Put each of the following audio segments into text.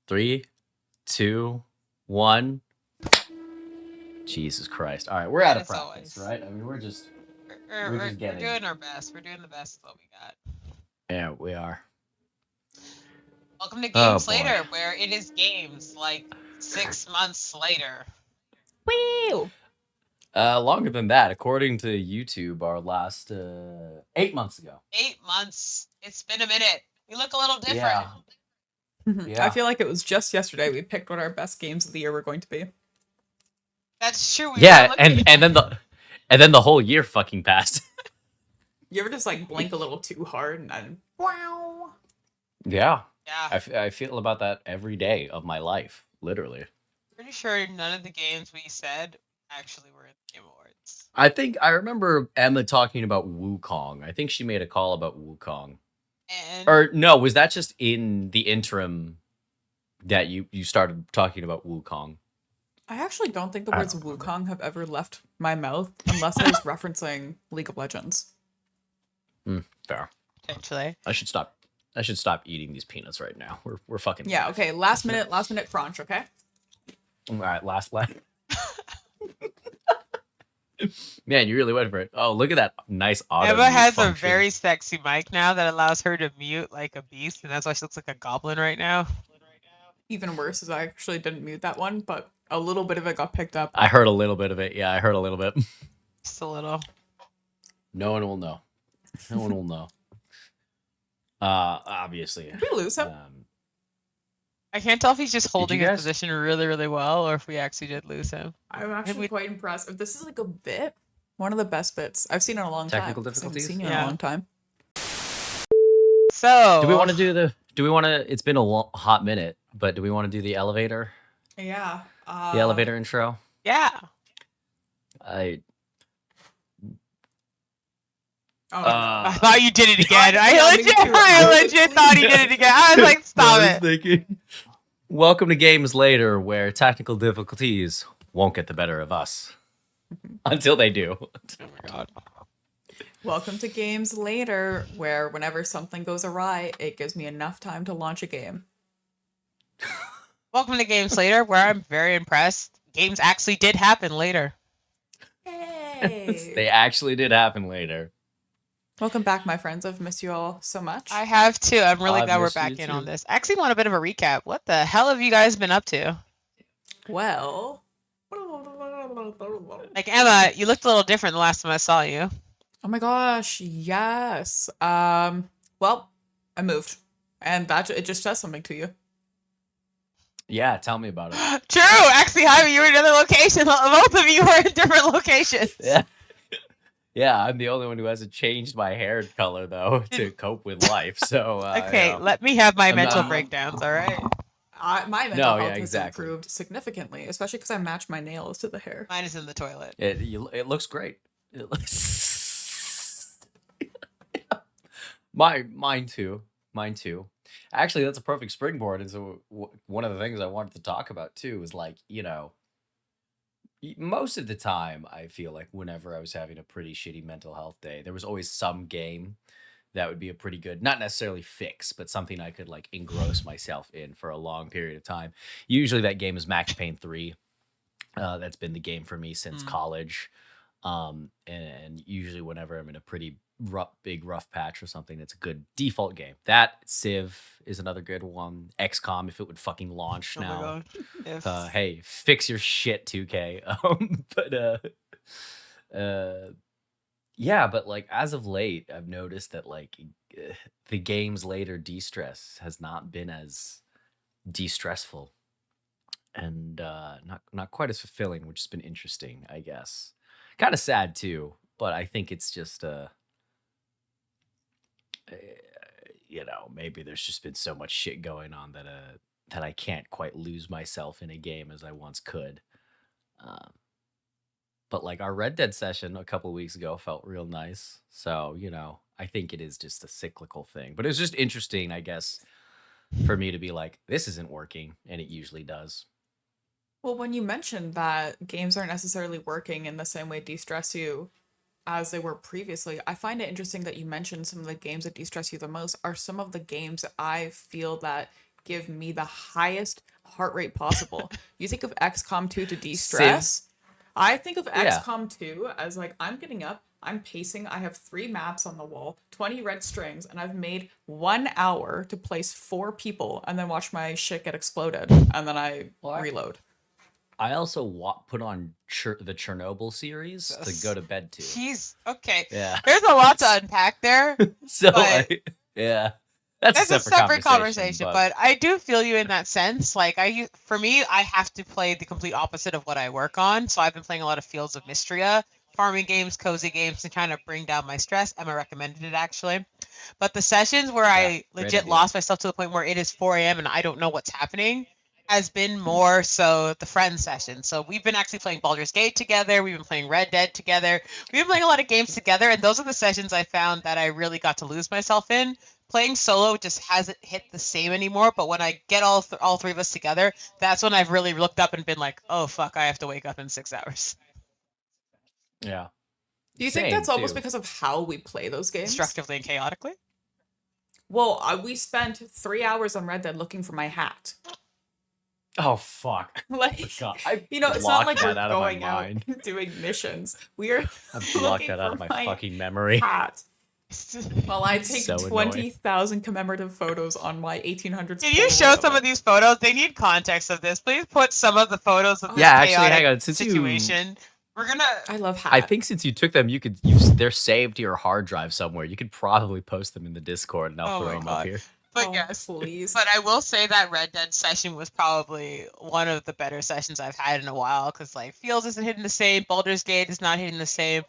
3, 2, 1. Jesus Christ! All right, we're out of practice, right? I mean, we're just getting. We're doing our best. We're doing the best with what we got. Yeah, we are. Welcome to Games Later, where it is games like 6 months later. Woo! Longer than that, according to YouTube, our last 8 months ago. 8 months. It's been a minute. We look a little different. Yeah. I feel like it was just yesterday we picked what our best games of the year were going to be. That's true. And then the whole year fucking passed. You ever just like blink a little too hard and then wow? Yeah. Yeah. I feel about that every day of my life, literally. Pretty sure none of the games we said actually were in the Game Awards. I think I remember Emma talking about Wukong. I think she made a call about Wukong. Or no, was that just in the interim that you started talking about Wukong? I actually don't think the words Wukong have ever left my mouth unless I was referencing League of Legends. Fair. Potentially. I should stop eating these peanuts right now. We're fucking. Yeah. Okay. Last minute crunch. Okay. All right. Last. Man, you really went for it. Oh, look at that nice auto. Emma has a very sexy mic now that allows her to mute like a beast, and that's why she looks like a goblin right now. Even worse is I actually didn't mute that one, but a little bit of it got picked up. I heard a little bit of it. Yeah, I heard a little bit. Just a little. No one will know. No one will know. Obviously. Did we lose him? I can't tell if he's just holding his position really, really well, or if we actually did lose him. I'm actually quite impressed. If this is like a bit, one of the best bits I've seen in a long time. Technical difficulties. I haven't seen you in a long time. So, do we want to it's been a hot minute, but do we want to do the elevator? Yeah. The elevator intro? Yeah. I thought you did it again. I legit thought he did it again. I was like, stop it. Thinking, welcome to Games Later, where technical difficulties won't get the better of us. Until they do. Oh my god. Welcome to Games Later, where whenever something goes awry, it gives me enough time to launch a game. Welcome to Games Later, where I'm very impressed. Games actually did happen later. Hey! They actually did happen later. Welcome back, my friends. I've missed you all so much. I have too. I'm really glad we're back in on this. I actually want a bit of a recap. What the hell have you guys been up to? Well, like Emma, you looked a little different the last time I saw you. Oh my gosh, yes. Well, I moved, and it just says something to you. Yeah, tell me about it. True. Actually, Jaime, you were in another location. Both of you were in different locations. Yeah. Yeah, I'm the only one who hasn't changed my hair color, though, to cope with life. So okay, let me have my mental breakdowns, all right? My mental health has improved significantly, especially because I match my nails to the hair. Mine is in the toilet. It looks great. It looks... Mine too. Actually, that's a perfect springboard. And so one of the things I wanted to talk about, too, is like, most of the time, I feel like whenever I was having a pretty shitty mental health day, there was always some game that would be a pretty good, not necessarily fix, but something I could like engross myself in for a long period of time. Usually that game is Max Payne 3. That's been the game for me since college. And usually whenever I'm in a pretty big rough patch or something, it's a good default game. That Civ is another good one. XCOM, if it would fucking launch now. Hey, fix your shit, 2K. Yeah, but like as of late, I've noticed that like the Games Later de-stress has not been as de-stressful and not quite as fulfilling, which has been interesting, I guess. Kind of sad too, but I think it's just maybe there's just been so much shit going on that I can't quite lose myself in a game as I once could. But like our Red Dead session a couple weeks ago felt real nice. So, I think it is just a cyclical thing. But it was just interesting, I guess, for me to be like, this isn't working, and it usually does. Well, when you mentioned that games aren't necessarily working in the same way de-stress you as they were previously, I find it interesting that you mentioned some of the games that de-stress you the most are some of the games I feel that give me the highest heart rate possible. You think of XCOM 2 to de-stress. I think of XCOM 2 as like, I'm getting up, I'm pacing, I have 3 maps on the wall, 20 red strings, and I've made 1 hour to place 4 people and then watch my shit get exploded. And then I reload. I also put on the Chernobyl series to go to bed to. Jeez, okay. Yeah. There's a lot to unpack there. So, but yeah. That's a a separate conversation. But I do feel you in that sense. Like, for me, I have to play the complete opposite of what I work on. So I've been playing a lot of Fields of Mystria, farming games, cozy games, and trying to bring down my stress. Emma recommended it, actually. But the sessions where I legit lost myself to the point where it is 4 a.m. and I don't know what's happening has been more so the friend session. So we've been actually playing Baldur's Gate together. We've been playing Red Dead together. We've been playing a lot of games together, and those are the sessions I found that I really got to lose myself in. Playing solo just hasn't hit the same anymore, but when I get all 3 of us together, that's when I've really looked up and been like, oh, fuck, I have to wake up in 6 hours. Yeah. Do you think that's almost because of how we play those games? Destructively and chaotically? Well, we spent 3 hours on Red Dead looking for my hat. Oh, fuck. Like, it's not like we're going out doing missions. We are I've blocked that out of my fucking memory. Hat. Well, I take 20,000 commemorative photos on my 1800s. Can you show some of these photos? They need context of this. Please put some of the photos of this hang on. situation. We're gonna. I love hats. I think since you took them, they're saved to your hard drive somewhere. You could probably post them in the Discord, and I'll throw them up here. But yes, please. But I will say that Red Dead session was probably one of the better sessions I've had in a while, because like Fields isn't hitting the same, Baldur's Gate is not hitting the same.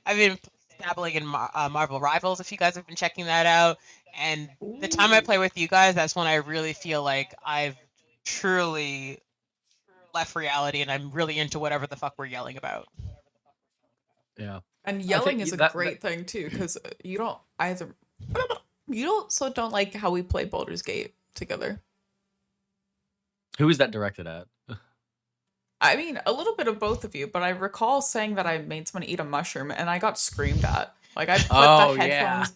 I've been dabbling in Marvel Rivals, if you guys have been checking that out, and the time I play with you guys, that's when I really feel like I've truly left reality, and I'm really into whatever the fuck we're yelling about. Yeah, and yelling is a great thing too, because you don't like how we play Baldur's Gate together. Who is that directed at? I mean, a little bit of both of you, but I recall saying that I made someone eat a mushroom and I got screamed at. Like, I put the headphones down.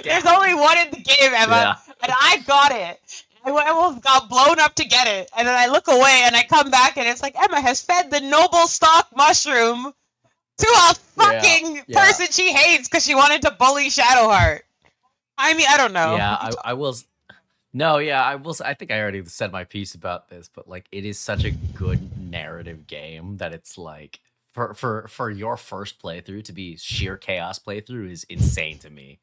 There's only one in the game, Emma, and I got it. I almost got blown up to get it, and then I look away and I come back and it's like, Emma has fed the noble stock mushroom to a fucking person she hates because she wanted to bully Shadowheart. I mean, I don't know. Yeah, I will. No, yeah, I will. I think I already said my piece about this, but like, it is such a good narrative game that it's like, for your first playthrough to be sheer chaos playthrough is insane to me.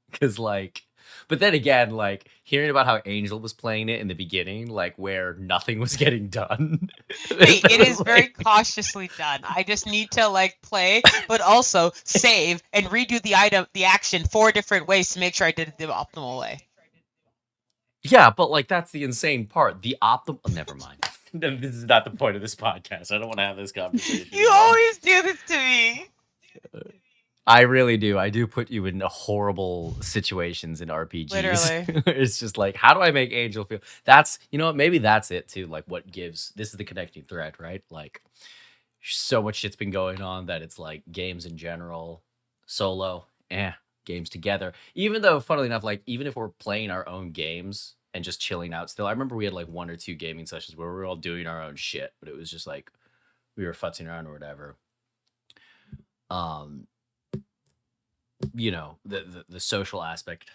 Because like, but then again, like hearing about how Angel was playing it in the beginning, like where nothing was getting done. Hey, it is very cautiously done. I just need to like play, but also save and redo the action 4 different ways to make sure I did it the optimal way. Yeah, but like that's the insane part. The optimal. Oh, never mind. This is not the point of this podcast. I don't want to have this conversation. You always do this to me. I really do. I do put you in horrible situations in RPGs. Literally. It's just like, how do I make Angel feel? That's, you know what, maybe that's it too. Like what gives, this is the connecting thread, right? Like so much shit's been going on that it's like games in general, solo, games together. Even though, funnily enough, like even if we're playing our own games and just chilling out still, I remember we had like 1 or 2 gaming sessions where we were all doing our own shit, but it was just like, we were futzing around or whatever. You know, the social aspect,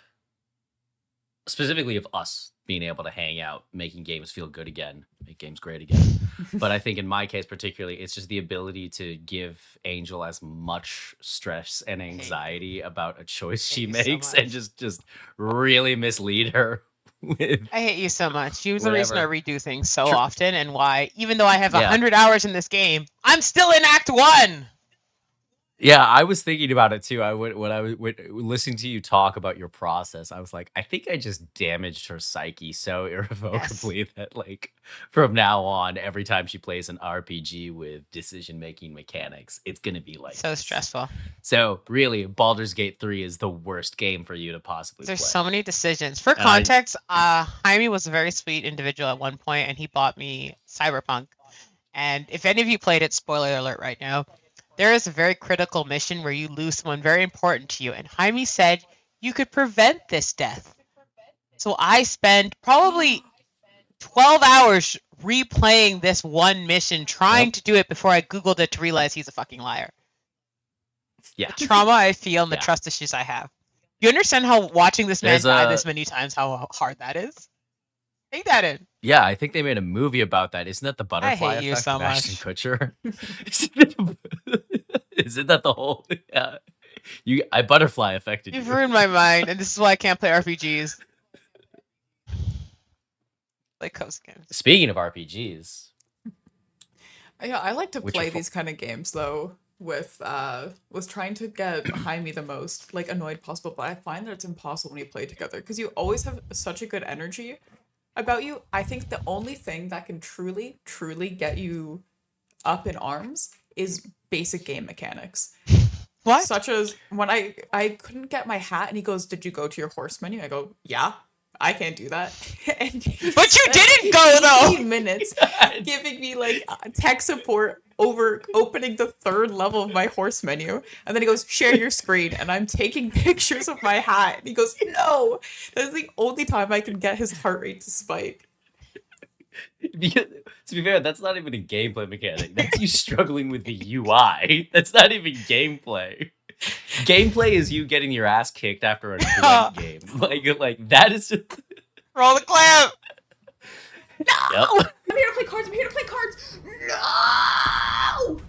specifically of us being able to hang out, making games feel good again, make games great again. But I think in my case particularly, it's just the ability to give Angel as much stress and anxiety about a choice she makes and just really mislead her. I hate you so much. You're the reason I redo things so often, and why, even though I have 100 hours in this game, I'm still in Act 1! Yeah, I was thinking about it too. When I was listening to you talk about your process, I was like, I think I just damaged her psyche so irrevocably that like from now on, every time she plays an RPG with decision-making mechanics, it's gonna be like so stressful. So really, Baldur's Gate 3 is the worst game for you to possibly play. There's so many decisions. For context, Jaime was a very sweet individual at one point, and he bought me Cyberpunk. And if any of you played it, spoiler alert right now, there is a very critical mission where you lose someone very important to you, and Jaime said you could prevent this death. So I spent probably 12 hours replaying this one mission, trying to do it before I Googled it to realize he's a fucking liar. Yeah. The trauma I feel and the trust issues I have. You understand how watching this man die this many times, how hard that is? Take that in. Yeah, I think they made a movie about that. Isn't that the butterfly hate you effect so of Ashton much. Kutcher? Isn't that the whole? Yeah, I butterfly affected you. You've ruined my mind, and this is why I can't play RPGs. Like Coast games. Speaking of RPGs, Yeah, I like to play these kind of games though. With was trying to get behind me the most like annoyed possible, but I find that it's impossible when you play together because you always have such a good energy about you. I think the only thing that can truly get you up in arms is basic game mechanics. What? Such as when I couldn't get my hat and he goes, "Did you go to your horse menu?" I go, "Yeah." I can't do that. But you didn't go though. 15 minutes giving me like tech support over opening the 3rd level of my horse menu, and then he goes, "Share your screen," and I'm taking pictures of my hat. And he goes, "No." That's the only time I can get his heart rate to spike. Because, to be fair, that's not even a gameplay mechanic. That's you struggling with the UI. That's not even gameplay. Gameplay is you getting your ass kicked after a great game. Like that is just... Roll the clip. No! Yep. I'm here to play cards. No!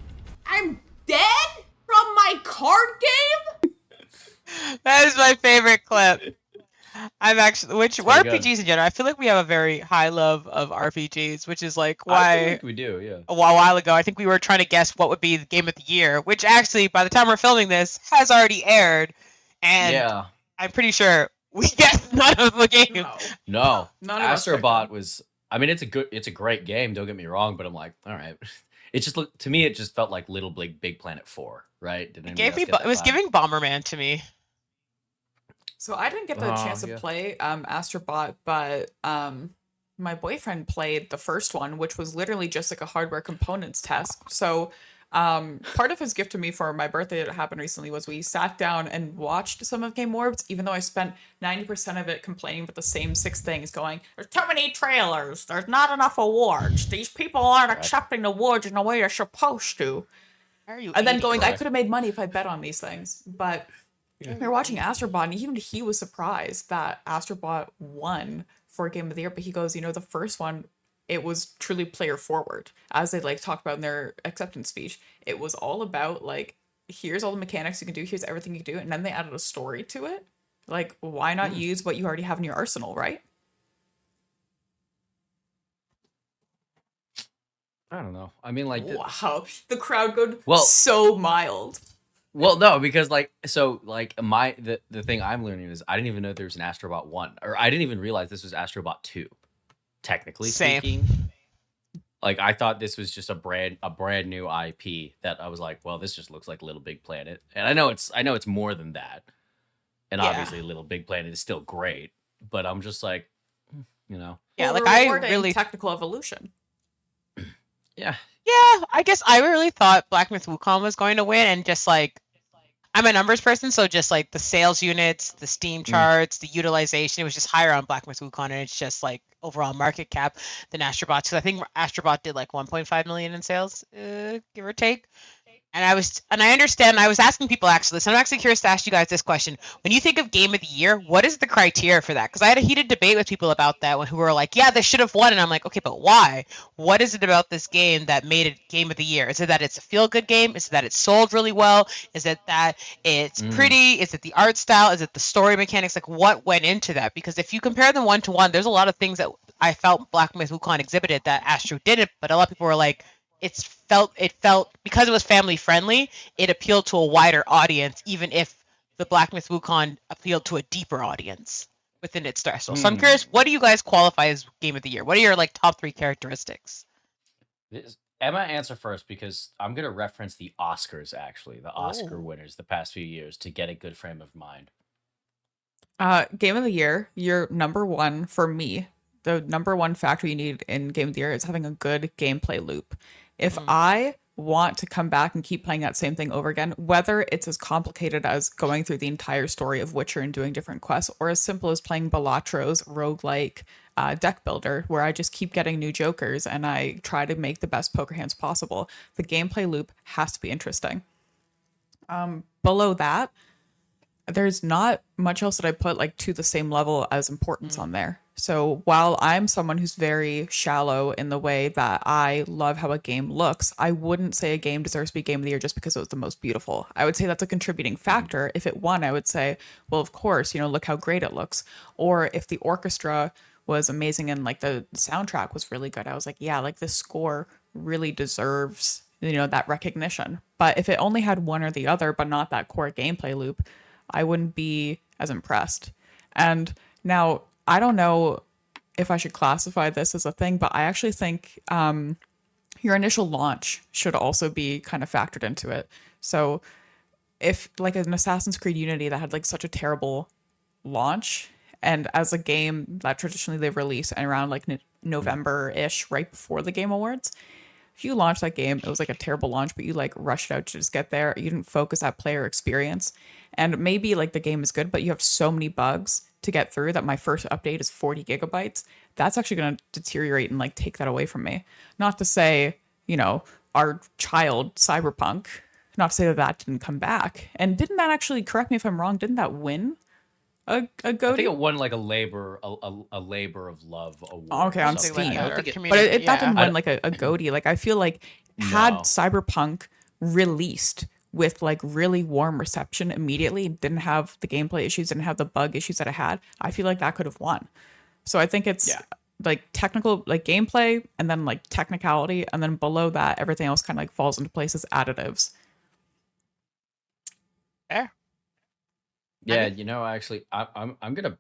I'm dead from my card game? That is my favorite clip. I'm actually, RPGs in general, I feel like we have a very high love of RPGs, which is like why I feel like we do, yeah. A while ago, I think we were trying to guess what would be the game of the year, which actually, by the time we're filming this, has already aired, and I'm pretty sure we guessed none of the games. No. None of Astro Bot was. I mean, it's a great game. Don't get me wrong, but I'm like, all right. It just looked to me. It just felt like Little Big Planet 4, right? It was giving Bomberman to me. So I didn't get the chance to play Astro Bot, but my boyfriend played the first one, which was literally just like a hardware components test. So part of his gift to me for my birthday that happened recently was we sat down and watched some of Game Orbs, even though I spent 90% of it complaining about the same 6 things, going, "There's too many trailers, there's not enough awards, these people aren't accepting awards in the way they're supposed to." And then going, I could have made money if I bet on these things. But we were watching Astro Bot, and even he was surprised that Astro Bot won for Game of the Year. But he goes, the first one, it was truly player forward, as they like talked about in their acceptance speech. It was all about like, here's all the mechanics you can do, here's everything you can do, and then they added a story to it. Like, why not use what you already have in your arsenal, right? I don't know. I mean, like, wow, the crowd goes so mild. Well, no, because the thing I'm learning is I didn't even know there was an Astro Bot 1, or I didn't even realize this was Astro Bot 2. Technically speaking, like I thought this was just a brand new IP that I was like, well, this just looks like Little Big Planet, and I know it's more than that, and obviously Little Big Planet is still great, but I'm just like, I really technical evolution. Yeah, I guess I really thought Black Myth Wukong was going to win, and just like, I'm a numbers person, so just like the sales units, the Steam charts, the utilization, it was just higher on Black Myth Wukong, and it's just like overall market cap than Astro Bot, because I think Astro Bot did like 1.5 million in sales, give or take. And I understand, I was asking people actually, so I'm actually curious to ask you guys this question. When you think of Game of the Year, what is the criteria for that? Because I had a heated debate with people about that, who were like, yeah, they should have won. And I'm like, okay, but why? What is it about this game that made it Game of the Year? Is it that it's a feel-good game? Is it that it sold really well? Is it that it's pretty? Is it the art style? Is it the story mechanics? Like, what went into that? Because if you compare them 1-to-1, there's a lot of things that I felt Black Myth Wukong exhibited that Astro didn't, but a lot of people were like, it felt because it was family friendly, it appealed to a wider audience, even if the Black Myth Wukong appealed to a deeper audience within its threshold. So I'm curious, what do you guys qualify as Game of the Year? What are your like top 3 characteristics? Emma, answer first, because I'm gonna reference the Oscars, actually, the Oscar winners the past few years, to get a good frame of mind. Game of the Year, your number one for me. The number one factor you need in Game of the Year is having a good gameplay loop. If I want to come back and keep playing that same thing over again, whether it's as complicated as going through the entire story of Witcher and doing different quests, or as simple as playing Balattro's roguelike deck builder, where I just keep getting new jokers and I try to make the best poker hands possible. The gameplay loop has to be interesting. Below that, there's not much else that I put like to the same level as importance on there. So while I'm someone who's very shallow in the way that I love how a game looks, I wouldn't say a game deserves to be game of the year just because it was the most beautiful. I would say that's a contributing factor. If it won, I would say, well, of course, look how great it looks. Or if the orchestra was amazing and like the soundtrack was really good, I was like, yeah, like this score really deserves, that recognition. But if it only had one or the other, but not that core gameplay loop, I wouldn't be as impressed. And now, I don't know if I should classify this as a thing, but I actually think your initial launch should also be kind of factored into it. So if like an Assassin's Creed Unity that had like such a terrible launch, and as a game that traditionally they release around like November-ish, right before the Game Awards, if you launch that game, it was like a terrible launch, but you like rushed out to just get there. You didn't focus that player experience. And maybe like the game is good, but you have so many bugs to get through that my first update is 40 gigabytes. That's actually going to deteriorate and like take that away from me. Not to say, our child Cyberpunk, not to say that that didn't come back. And didn't that actually, correct me if I'm wrong, didn't that win a GOTY? I think it won like a labor of love award. Okay, on Something Steam. like that, or But that didn't I win like a GOTY. Like I feel like had No. Cyberpunk released with like really warm reception immediately, didn't have the gameplay issues, didn't have the bug issues that it had, I feel like that could have won. So I think it's like technical, like gameplay, and then like technicality, and then below that, everything else kind of like falls into place as additives. Fair. Yeah, actually, I'm gonna.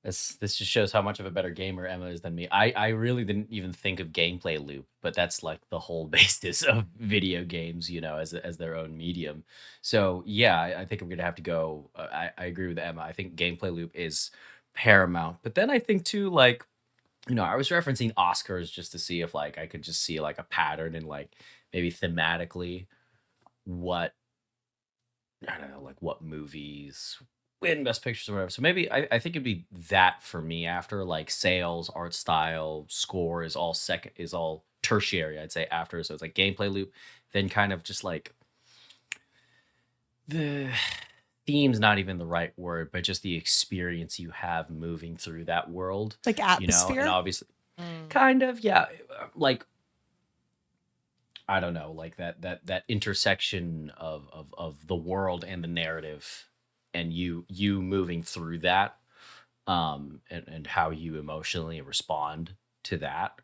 This just shows how much of a better gamer Emma is than me. I really didn't even think of gameplay loop, but that's like the whole basis of video games, as their own medium. So yeah, I think I'm gonna have to go. I agree with Emma. I think gameplay loop is paramount. But then I think too, like, I was referencing Oscars just to see if like I could just see like a pattern in like maybe thematically what I don't know, like what movies win best pictures or whatever. So maybe I think it'd be that for me after like sales, art style, score is all tertiary, I'd say after. So it's like gameplay loop, then kind of just like the theme's not even the right word, but just the experience you have moving through that world. Like atmosphere? And obviously kind of, yeah. Like I don't know, like that intersection of the world and the narrative, and you moving through that, and how you emotionally respond to that,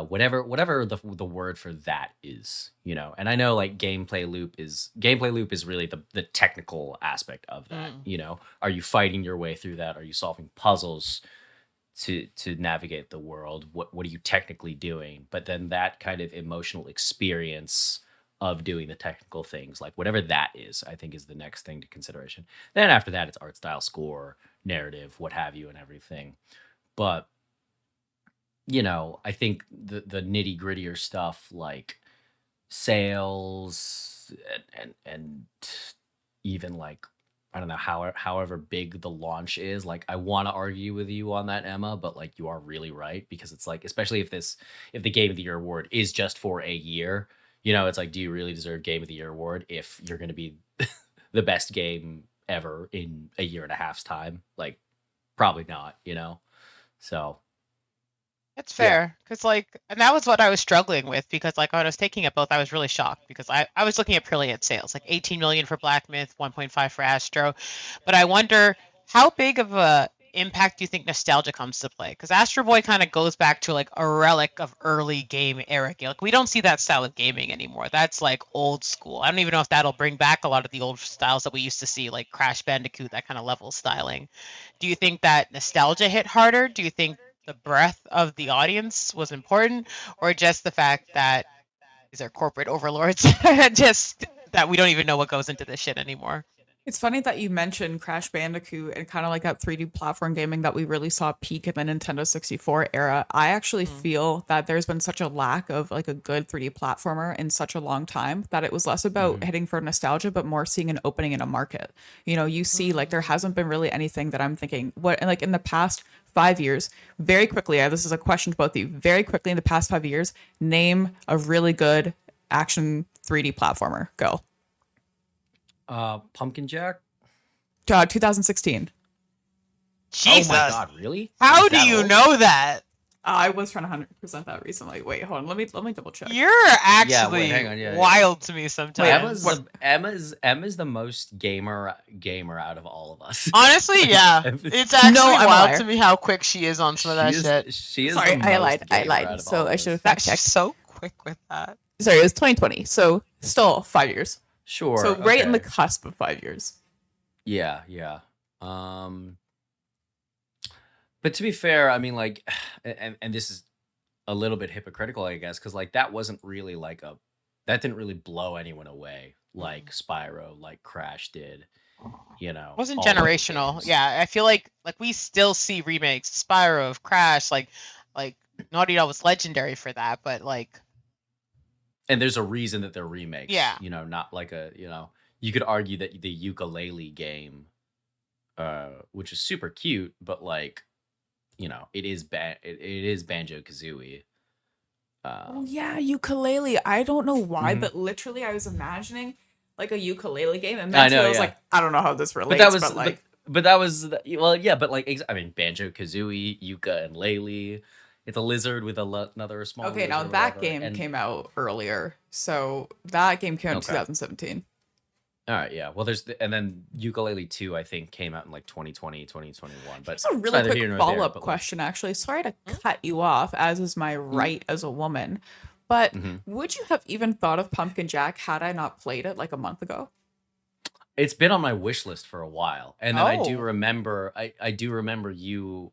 whatever the word for that is, And I know like gameplay loop is really the technical aspect of that. Are you fighting your way through that? Are you solving puzzles to navigate the world? What are you technically doing? But then that kind of emotional experience of doing the technical things, like whatever that is, I think is the next thing to consideration. Then after that, it's art style, score, narrative, what have you, and everything. But I think the nitty grittier stuff like sales and even like I don't know however big the launch is. Like I want to argue with you on that, Emma, but like you are really right, because it's like, especially if the Game of the Year award is just for a year, it's like, do you really deserve Game of the Year award if you're going to be the best game ever in a year and a half's time? Like probably not, So It's fair, because and that was what I was struggling with, because like when I was taking it both, I was really shocked because I was looking at brilliant sales, like 18 million for Black Myth, 1.5 for Astro, but I wonder how big of a impact do you think nostalgia comes to play? Because Astro Boy kind of goes back to like a relic of early game era. Like we don't see that style of gaming anymore. That's like old school. I don't even know if that'll bring back a lot of the old styles that we used to see, like Crash Bandicoot, that kind of level styling. Do you think that nostalgia hit harder? Do you think the breadth of the audience was important, or just the fact that these are corporate overlords, just that we don't even know what goes into this shit anymore? It's funny that you mentioned Crash Bandicoot and kind of like that 3D platform gaming that we really saw peak in the Nintendo 64 era. I actually Mm. feel that there's been such a lack of like a good 3D platformer in such a long time that it was less about Mhm. hitting for nostalgia, but more seeing an opening in a market. You know, you see like there hasn't been really anything that I'm thinking what like in the past 5 years, very quickly, this is a question to both of you, very quickly in the past 5 years, name a really good action 3D platformer. Go. Pumpkin Jack. 2016. Oh my Jesus. god, really? How It's do that you old? know that? I was trying to 100% that recently. Wait, hold on. Let me double check. You're Yeah, wait, actually hang on. Yeah, yeah. wild to me Wait, sometimes. Emma's the most gamer out of all of us. Honestly, yeah. It's No, actually I'm a wild liar. to me how quick she is on some of that shit. She is Sorry, the I most lied. I gamer out lied. of So all I of should have us. fact She's checked. so quick with that. Sorry, it was 2020. So still 5 years. Sure. So right in the okay. cusp of 5 years. Yeah, yeah. But to be fair, I mean, like, and this is a little bit hypocritical, I guess, because like that wasn't really like that didn't really blow anyone away like Spyro, like Crash did. You know, Wasn't all of those generational. games. Yeah, I feel like we still see remakes. Spyro, of Crash, like Naughty Dog was legendary for that, but like And there's a reason that they're remakes. Yeah. You know, not like you could argue that the ukulele game, which is super cute, but like, it is it is Banjo Kazooie. Oh yeah, ukulele. I don't know why, Mhm. but literally I was imagining like a ukulele game, and I mentally know, I was yeah. like, I don't know how this relates, But that was, but like, but that was, well, yeah, but like, I mean, Banjo Kazooie, Yuka, and Lele. It's a lizard with another small. okay, now lizard or that whatever, game and came out earlier. So that game came out in Okay. 2017. all right, yeah. Well, and then Ukulele 2, I think, came out in like 2020, 2021. But It's a it's really neither here quick nor there, follow-up but, like, question, actually. Sorry to cut you off, as is my right as a woman. But mhm. would you have even thought of Pumpkin Jack had I not played it like a month ago? It's been on my wish list for a while, and then I do Oh. remember, I do remember you.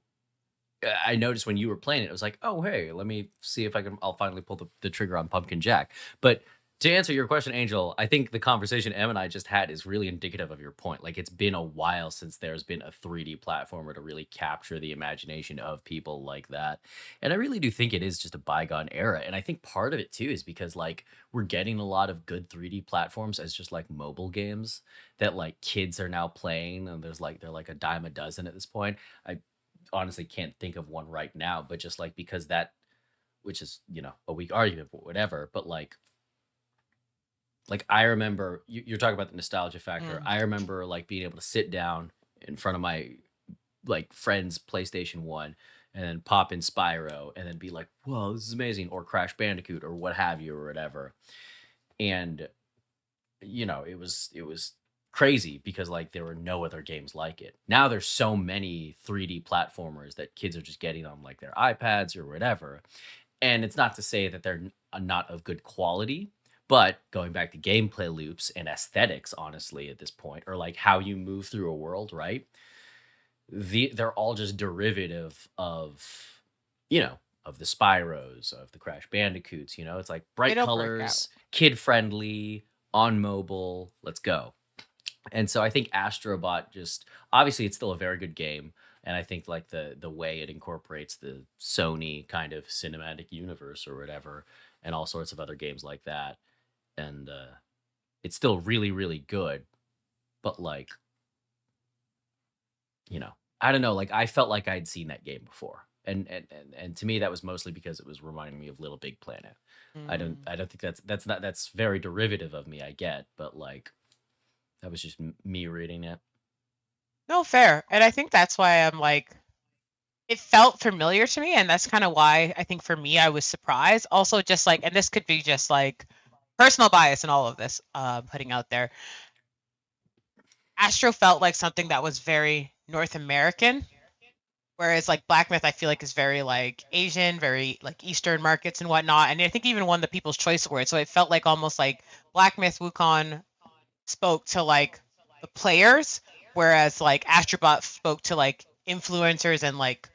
I noticed when you were playing it, it was like, oh hey, let me see if I'll finally pull the trigger on Pumpkin Jack. But to answer your question, Angel, I think the conversation Em and I just had is really indicative of your point. Like, it's been a while since there's been a 3D platformer to really capture the imagination of people like that. And I really do think it is just a bygone era. And I think part of it too is because like we're getting a lot of good 3D platforms as just like mobile games that like kids are now playing, and they're like a dime a dozen at this point. I honestly can't think of one right now, but just like because that, which is a weak argument, but whatever. But like I remember you're talking about the nostalgia factor. Mm. I remember like being able to sit down in front of my like friend's PlayStation 1 and then pop in Spyro and then be like, whoa, this is amazing, or Crash Bandicoot or what have you or whatever. And it was crazy because like there were no other games like it. Now there's so many 3D platformers that kids are just getting on like their iPads or whatever. And it's not to say that they're not of good quality, but going back to gameplay loops and aesthetics, honestly, at this point, or like how you move through a world, right? They're all just derivative of the Spyros, of the Crash Bandicoots. It's like bright don't work colors, kid friendly, on mobile. Let's go. And so I think Astro Bot, just obviously it's still a very good game, and I think like the way it incorporates the Sony kind of cinematic universe or whatever, and all sorts of other games like that, and it's still really really good. But like I don't know, like I felt like I'd seen that game before, and to me that was mostly because it was reminding me of Little Big Planet. Mm. I don't think that's very derivative of me, I get, but like that was just me reading it. No, fair. And I think that's why I'm like, it felt familiar to me, and that's kind of why I think for me I was surprised. Also, just like, and this could be just like personal bias in all of this, putting out there. Astro felt like something that was very North American, whereas like Black Myth I feel like is very like Asian, very like Eastern markets and whatnot. And I think even won the People's Choice Award. So it felt like almost like Black Myth Wukong spoke to like the players, whereas like Astrobot spoke to like influencers and like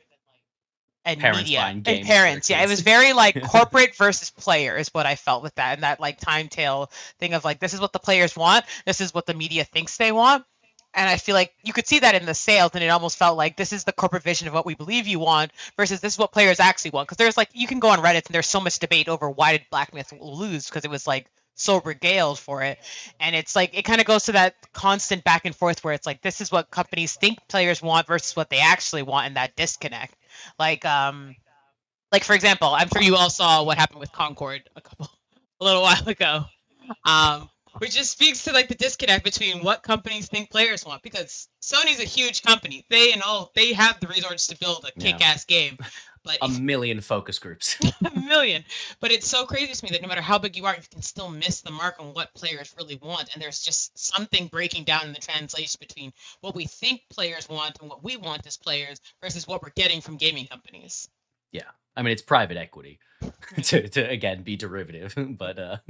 and Parents media buying and games for parents. their Yeah, it kids. was very like corporate versus player is what I felt with that, and that like time tail thing of like, this is what the players want, this is what the media thinks they want. And I think that's why I'm like, it felt familiar to me, and that's kind of why I think for me I was surprised. Also, just like, and this could be just like personal bias in all of this, putting out there. Astro felt like something that was very North American, whereas like Black Myth I feel like is very like Asian, very like Eastern markets and whatnot. And I think even won the People's Choice Award. So it felt like almost like Black Myth Wukong spoke to like influencers and like and media and parents buying games for their kids. And I feel like you could see that in the sales, and it almost felt like this is the corporate vision of what we believe you want versus this is what players actually want. Because there's like, you can go on Reddit and there's so much debate over why did Black Myth lose, because it was like so regaled for it. And it's like, it kind of goes to that constant back and forth where it's like, this is what companies think players want versus what they actually want, and that disconnect. Like for example, I'm sure you all saw what happened with Concord a little while ago. Which just speaks to like the disconnect between what companies think players want, because Sony's a huge company. They have the resources to build a kick-ass game. But a million focus groups. A million. But it's so crazy to me that no matter how big you are, you can still miss the mark on what players really want. And there's just something breaking down in the translation between what we think players want and what we want as players versus what we're getting from gaming companies. Yeah. I mean, it's private equity to again be derivative, but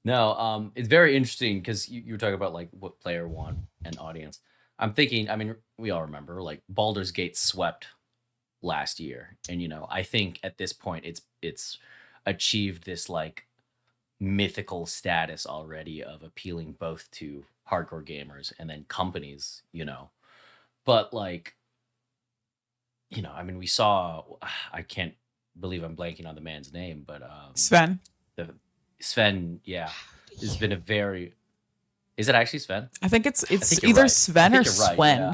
no, it's very interesting because you were talking about like what player want and audience. I'm thinking, I mean, we all remember like Baldur's Gate swept last year, and I think at this point it's achieved this like mythical status already of appealing both to hardcore gamers and then companies, but like, I mean, we saw, I can't believe I'm blanking on the man's name, but Sven. Sven, yeah, has been a very. Is it actually Sven? I think it's think either right. Sven or Right, Swen. yeah.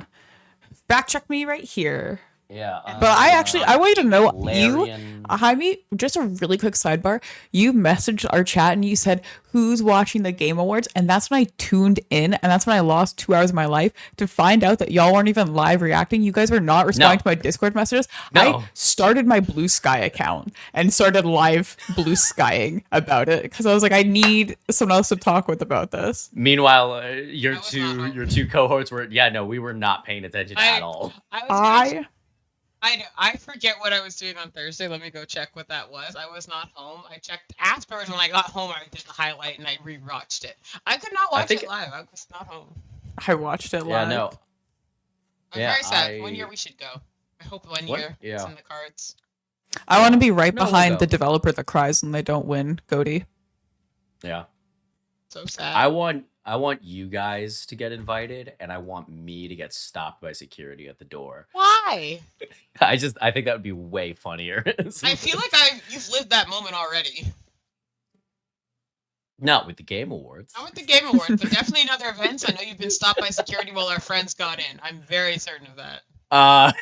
Fact check me right here. Yeah, But I want you to know, Larian. Jaime, just a really quick sidebar. You messaged our chat and you said, who's watching the Game Awards? And that's when I tuned in, and that's when I lost 2 hours of my life to find out that y'all weren't even live reacting. You guys were not responding to my Discord messages. No. I started my Blue Sky account and started live Blue Skying about it because I was like, I need someone else to talk with about this. Meanwhile, your two cohorts were we were not paying attention at all. I forget what I was doing on Thursday. Let me go check what that was. I was not home. I checked afterwards when I got home. I did the highlight and I rewatched it. I could not watch it live. I was not home. I watched it live. Yeah, no. I'm very sad. One year we should go. I hope one year it's in the cards. I want to be right No, we'll behind go. the developer that cries when they don't win, Goaty. Yeah. So sad. I want you guys to get invited, and I want me to get stopped by security at the door. Why? I think that would be way funnier. I feel like you've lived that moment already. Not with the Game Awards. Not with the Game Awards, but definitely in other events. I know you've been stopped by security while our friends got in. I'm very certain of that.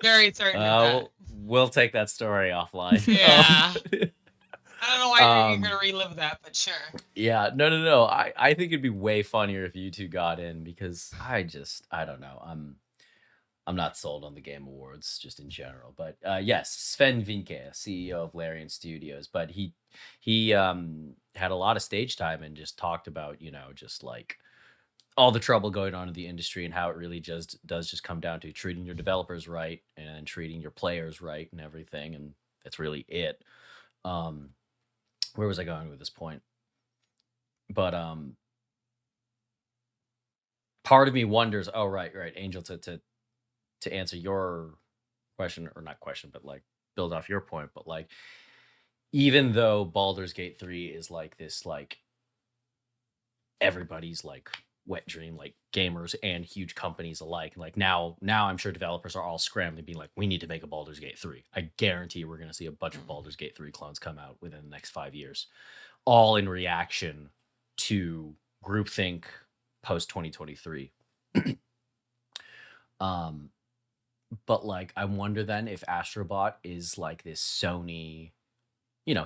Very certain of that. We'll take that story offline. Yeah. I don't know why you're going to relive that, but sure. Yeah, no. I think it'd be way funnier if you two got in, because I don't know. I'm not sold on the Game Awards just in general. But yes, Sven Vinke, CEO of Larian Studios, but he had a lot of stage time and just talked about, just like all the trouble going on in the industry and how it really does just come down to treating your developers right and treating your players right and everything, and that's really it. Where was I going with this point? But part of me wonders, right, Angel, to answer your question, or not question, but like build off your point, but like, even though Baldur's Gate 3 is like this, like everybody's like wet dream, like gamers and huge companies alike, like now I'm sure developers are all scrambling, being like, we need to make a Baldur's Gate 3. I guarantee we're going to see a bunch of Baldur's Gate 3 clones come out within the next 5 years, all in reaction to groupthink post 2023. But like, I wonder then if Astro Bot is like this Sony,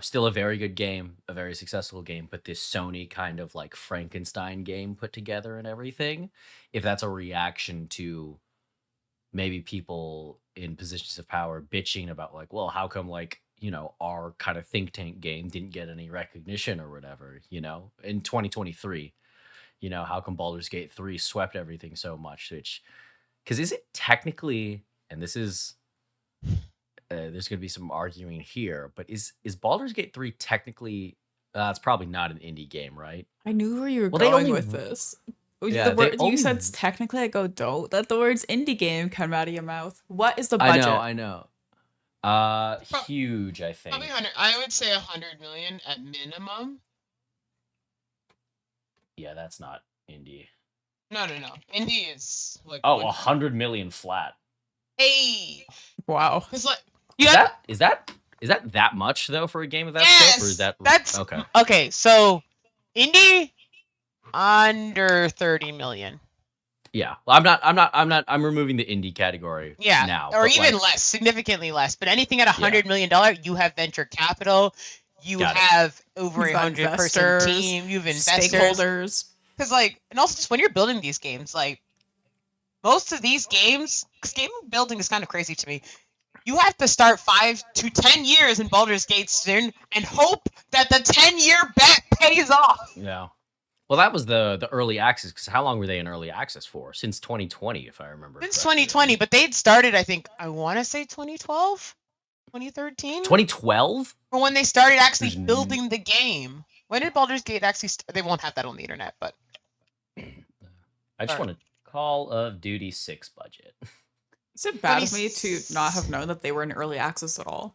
still a very good game, a very successful game, but this Sony kind of like Frankenstein game put together and everything, if that's a reaction to maybe people in positions of power bitching about like, well, how come like, our kind of think tank game didn't get any recognition or whatever, in 2023, how come Baldur's Gate 3 swept everything so much, because is it technically, and this is, there's going to be some arguing here, but is Baldur's Gate 3 technically, it's probably not an indie game, right? I knew where you were going with this. Yeah, you said technically, I go, don't let the words indie game come out of your mouth. What is the budget? I know. Huge, I think. Probably 100. I would say 100 million at minimum. Yeah, that's not indie. No. Indie is like Oh, 100 million flat. Hey, Wow. because like Is that much though for a game of that scope, or is that that's okay? Okay, so indie under 30 million. Yeah, well, I'm removing the indie category now, or but even like, less, significantly less. But anything at $100 million, you have venture capital, you Got it. have over You've a got 100-person investors, team, you have investors. stakeholders. Because like, and also just when you're building these games, like most of these games, because game building is kind of crazy to me. You have to start 5 to 10 years in Baldur's Gate soon and hope that the 10-year bet pays off. Yeah. Well, that was the early access, because how long were they in early access for? Since 2020, if I remember. Since correctly. 2020, but they'd started, I want to say 2012, 2013. 2012? For when they started actually There's building the game. When did Baldur's Gate actually they won't have that on the internet, but I just want to Call of Duty 6 budget. Is it bad of me to not have known that they were in early access at all?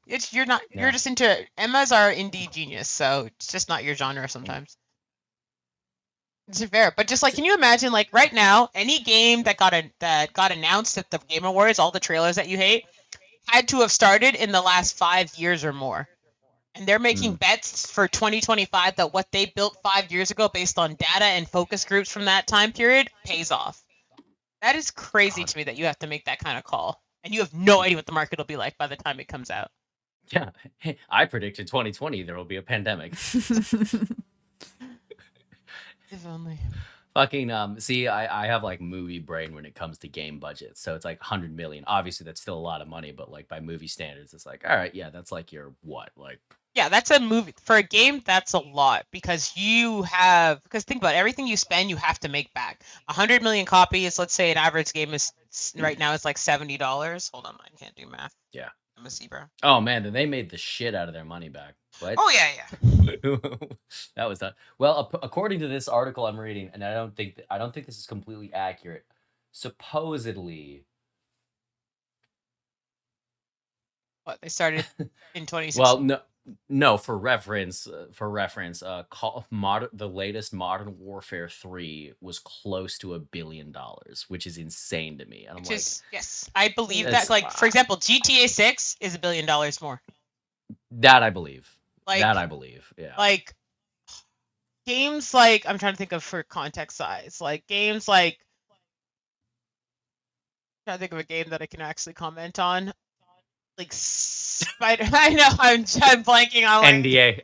You're just into Emma's our indie genius, so it's just not your genre sometimes. It's fair, but just like, can you imagine, like right now, any game that got announced at the Game Awards, all the trailers that you hate, had to have started in the last 5 years or more, and they're making bets for 2025 that what they built 5 years ago, based on data and focus groups from that time period, pays off. That is crazy to me that you have to make that kind of call, and you have no idea what the market will be like by the time it comes out. Yeah, I predicted 2020 there will be a pandemic. If only. Fucking see, I have like movie brain when it comes to game budgets, so it's like 100 million. Obviously, that's still a lot of money, but like by movie standards, it's like, all right, yeah, that's like your what, like. Yeah, that's a movie for a game. That's a lot because think about it, everything you spend, you have to make back. 100 million copies. Let's say an average game is right now is like $70. Hold on, I can't do math. Yeah, I'm a zebra. Oh man, then they made the shit out of their money back. What? Oh yeah. That was that. Well, according to this article I'm reading, and I don't think this is completely accurate. Supposedly, What, they started in 2016? well, no. For reference, the latest Modern Warfare 3 was close to $1 billion, which is insane to me. And I'm like, yes, I believe that. Like, for example, GTA 6 is $1 billion more. That I believe. Yeah. Like games like, I'm trying to think of for context size. Like games like, I'm trying to think of a game that I can actually comment on. Like Spider. I know I'm blanking on like,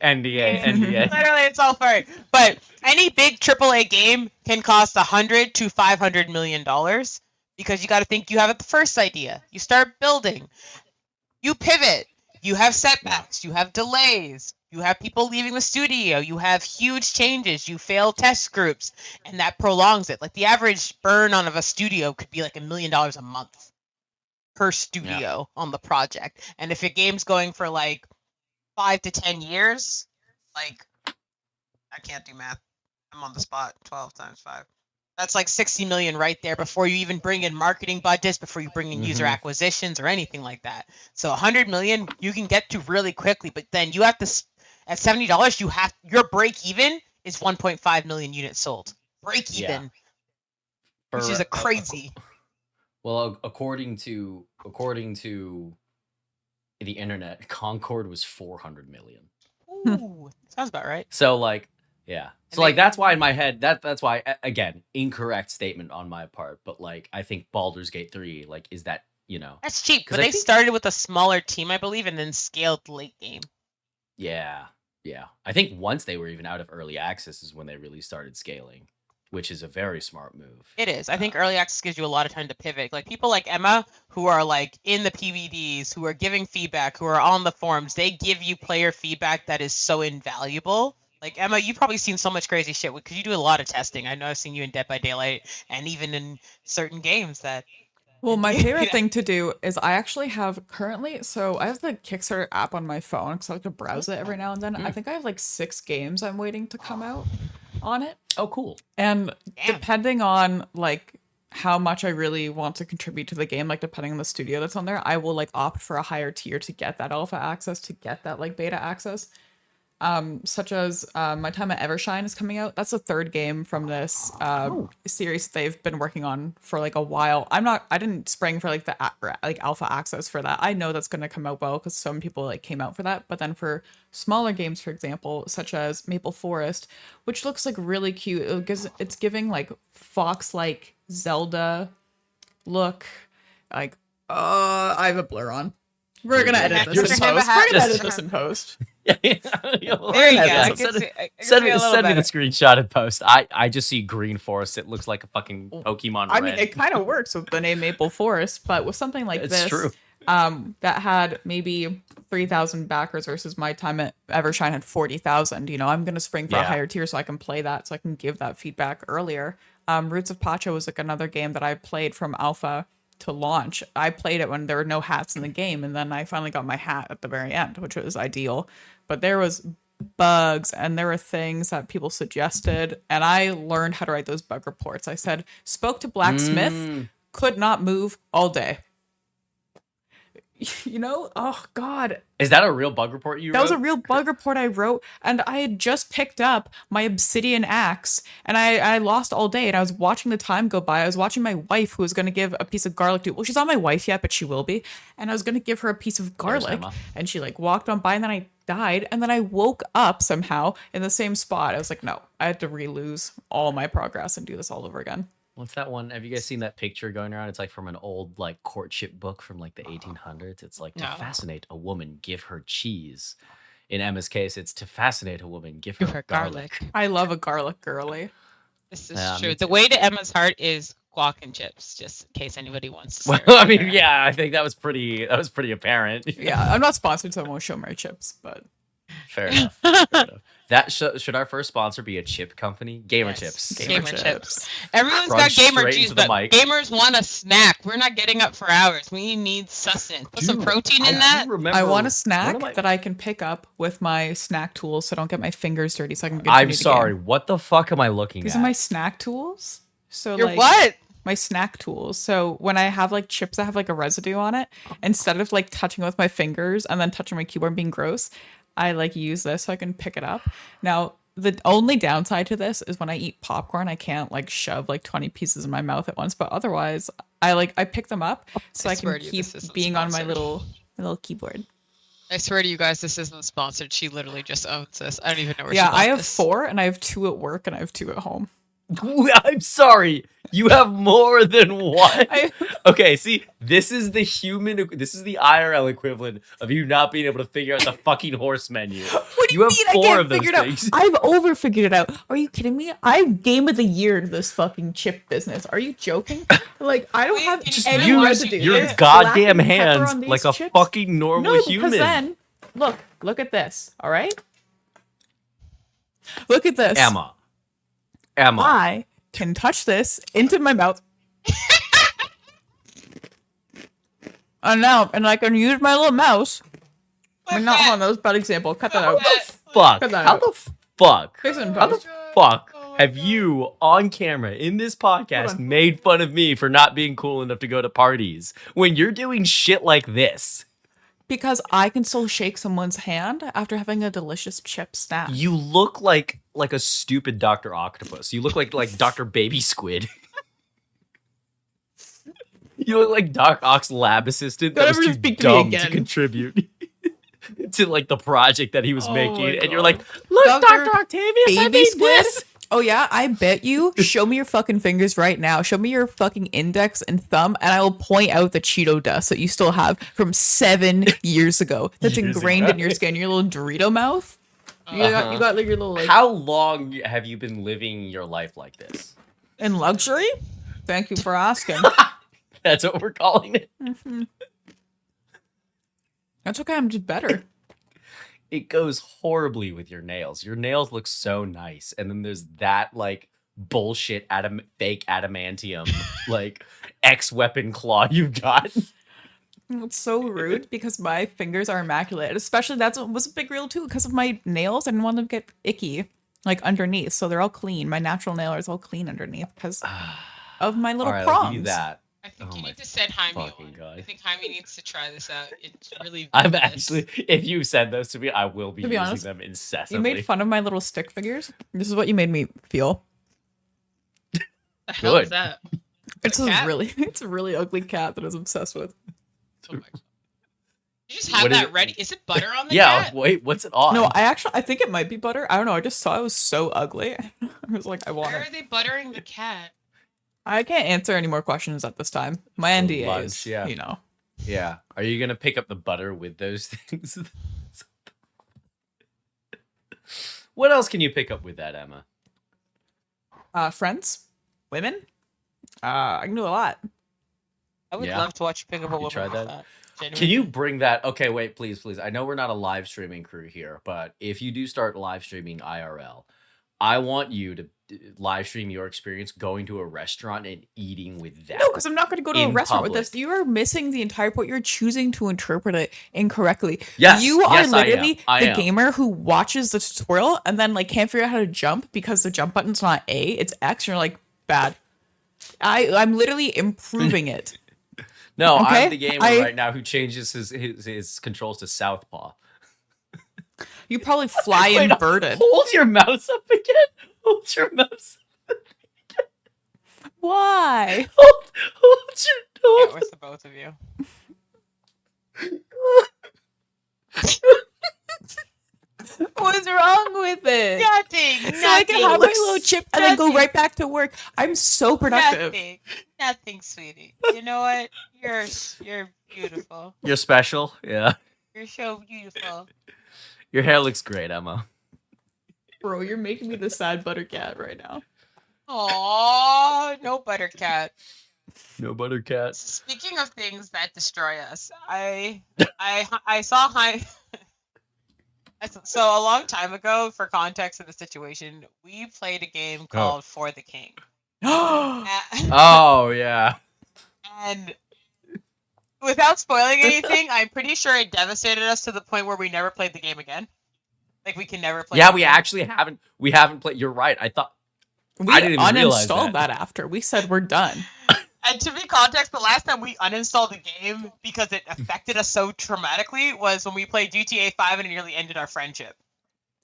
NDA. Literally, it's all furry. But any big AAA game can cost $100 to $500 million because you got to think you have the first idea. You start building. You pivot. You have setbacks. You have delays. You have people leaving the studio. You have huge changes. You fail test groups, and that prolongs it. Like the average burn on of a studio could be like $1 million a month per studio on the project. And if a game's going for like 5 to 10 years, like, I can't do math. I'm on the spot. 12 times 5. That's like 60 million right there before you even bring in marketing budgets, before you bring in user acquisitions or anything like that. So 100 million you can get to really quickly, but then you have to, at $70, your break even is 1.5 million units sold. Break even. Which is a crazy. Well, according to the internet, Concord was 400 million. Ooh, sounds about right. So like, yeah. So like, that's why in my head, that's why, again, incorrect statement on my part, but like, I think Baldur's Gate 3, like, is that, that's cheap, but they started with a smaller team, I believe, and then scaled late game. Yeah. I think once they were even out of early access is when they really started scaling, which is a very smart move. It is. I think early access gives you a lot of time to pivot. Like people like Emma, who are like in the PVDs, who are giving feedback, who are on the forums, they give you player feedback that is so invaluable. Like Emma, you've probably seen so much crazy shit because you do a lot of testing. I know I've seen you in Dead by Daylight and even in certain games that. Well, my favorite thing to do is I actually have currently, so I have the Kickstarter app on my phone because I like to browse it every now and then. I think I have like 6 games I'm waiting to come out on it. Oh, cool. And depending on like how much I really want to contribute to the game, like depending on the studio that's on there, I will like opt for a higher tier to get that alpha access, to get that like beta access. such as My Time at Evershine is coming out. That's the third game from this series they've been working on for like a while. I didn't spring for like the alpha access for that. I know that's going to come out well because some people like came out for that. But then for smaller games, for example, such as Maple Forest, which looks like really cute, it's giving like fox-like Zelda look. Like, I have a blur on. We're gonna edit this in post. We're gonna edit this in post. There you go. Send me the screenshot and post. I just see green forest. It looks like a fucking Pokemon I Red. mean, it kind of works with the name Maple Forest, but with something like It's this, true. That had maybe 3,000 backers versus My Time at Evershine had 40,000. You know, I'm gonna spring for a higher tier so I can play that, so I can give that feedback earlier. Roots of Pacha was like another game that I played from alpha to launch. I played it when there were no hats in the game, and then I finally got my hat at the very end, which was ideal. But there was bugs and there were things that people suggested, and I learned how to write those bug reports. I said, spoke to blacksmith, could not move all day. You know, oh god, is that a real bug report you wrote? That was a real bug report I wrote, and I had just picked up my obsidian axe, and I lost all day, and I was watching the time go by. I was watching my wife, who was going to give a piece of garlic to, well, she's not my wife yet, but she will be, and I was going to give her a piece of garlic, and she like walked on by, and then I died, and then I woke up somehow in the same spot. I was like, no, I had to re-lose all my progress and do this all over again. What's that one? Have you guys seen that picture going around? It's like from an old like courtship book from like the 1800s. It's like to fascinate a woman, give her cheese. In Emma's case, it's to fascinate a woman, give her garlic. I love a garlic girly. This is true. The way to Emma's heart is guac and chips, just in case anybody wants to. Well, I mean, yeah, I think that was pretty apparent. Yeah, I'm not sponsored, so I won't show my chips, but fair enough. Fair enough. That should our first sponsor be a chip company? Gamer Chips. Gamer chips. Everyone's got gamer cheese, but gamers want a snack. We're not getting up for hours. We need sustenance. Put some protein in that. I want a snack that I can pick up with my snack tools, so I don't get my fingers dirty. So I can. I'm sorry. What the fuck am I looking at? These are my snack tools. So your what? My snack tools. So when I have like chips that have like a residue on it, instead of like touching it with my fingers and then touching my keyboard and being gross, I like use this so I can pick it up. Now, the only downside to this is when I eat popcorn, I can't like shove like 20 pieces in my mouth at once. But otherwise, I pick them up so I can keep being on my little keyboard. I swear to you guys, this isn't sponsored. She literally just owns this. I don't even know where. Yeah, she got I have this. 4, and I have 2 at work, and I have 2 at home. I'm sorry. You have more than one. Okay, see, this is the IRL equivalent of you not being able to figure out the fucking horse menu. What do you mean have 4 I can't of those figure it things. out? I've over figured it out. Are you kidding me? I've game of the year to this fucking chip business. Are you joking? Like, I don't have any residue. Your goddamn hands like a chips. fucking normal human. Because then, look at this. All right, look at this. Emma. I can touch this into my mouth. And I can use my little mouse. I mean, not on that was a bad example. Cut that out. How Fix it in the post. fuck have you on camera in this podcast made fun of me for not being cool enough to go to parties when you're doing shit like this? Because I can still shake someone's hand after having a delicious chip snack. You look like a stupid Dr. Octopus. You look like Dr. Baby Squid. You look like Doc Ock's lab assistant that was too dumb to contribute to like the project that he was making. And you're like, look, Dr. Octavius, I made this. Oh yeah, I bet you. Show me your fucking fingers right now. Show me your fucking index and thumb, and I will point out the Cheeto dust that you still have from 7 years ago. That's ingrained in your skin. Your little Dorito mouth. You got like your little. Like, how long have you been living your life like this? In luxury? Thank you for asking. That's what we're calling it. Mm-hmm. That's okay. I'm just better. It goes horribly with your nails. Your nails look so nice. And then there's that like bullshit fake adamantium like X-weapon claw you got. It's so rude because my fingers are immaculate. Especially that was a big rule too because of my nails. I didn't want them to get icky like underneath. So they're all clean. My natural nail is all clean underneath because of my little prongs. I'll give you that. I think Oh you my need to send Jaime fucking one. God. I think Jaime needs to try this out. It's really I'm villainous. actually, if you send those to me, I will be To be using honest, them You incessantly. made fun of my little stick figures. This is what you made me feel. The hell is Good. that? It's A cat? it's a really ugly cat that I was obsessed with. Oh my God. You just have What is that it? ready. Is it butter on the Yeah, cat? wait, what's it on? No, I think it might be butter. I don't know. I just saw it was so ugly. I was like, I want Where it. are they buttering the cat? I can't answer any more questions at this time. My For NDAs, lunch, yeah. you know. Yeah. Are you gonna pick up the butter with those things? What else can you pick up with that, Emma? Friends, women. I can do a lot. I would Yeah. love to watch you pick up a You woman tried like that? that. Can you bring that? Okay, wait, please. I know we're not a live streaming crew here, but if you do start live streaming IRL, I want you to live stream your experience going to a restaurant and eating with that. No, because I'm not going to go to a in restaurant with public. this. You are missing the entire point. You're choosing to interpret it incorrectly. Yes, You are yes, I am. literally I the am. gamer who watches the tutorial and then like can't figure out how to jump because the jump button's not A, it's X. And you're like, bad. I'm literally improving it. No, Okay, I'm the gamer right now who changes his controls to southpaw. You probably fly Wait, no, inverted. hold your mouse up again. Hold your mouse. Why? Hold your Yeah, with the both of you. What's wrong with it? Nothing. So I can have my little chip and then go Nothing. right back to work. I'm so productive. Nothing, sweetie. You know what? You're beautiful. You're special. Yeah. You're so beautiful. Your hair looks great, Emma. Bro, you're making me the sad buttercat right now. Aww, no buttercat. No buttercat. Speaking of things that destroy us, I saw So a long time ago, for context of the situation, we played a game called For the King. Oh yeah. And without spoiling anything, I'm pretty sure it devastated us to the point where we never played the game again. Like we can never play. Yeah, the we game. actually haven't. We haven't played. You're right. I thought We I didn't even realize uninstalled that. that after. We said we're done. And to be context, the last time we uninstalled the game because it affected us so traumatically was when we played GTA 5 and it nearly ended our friendship.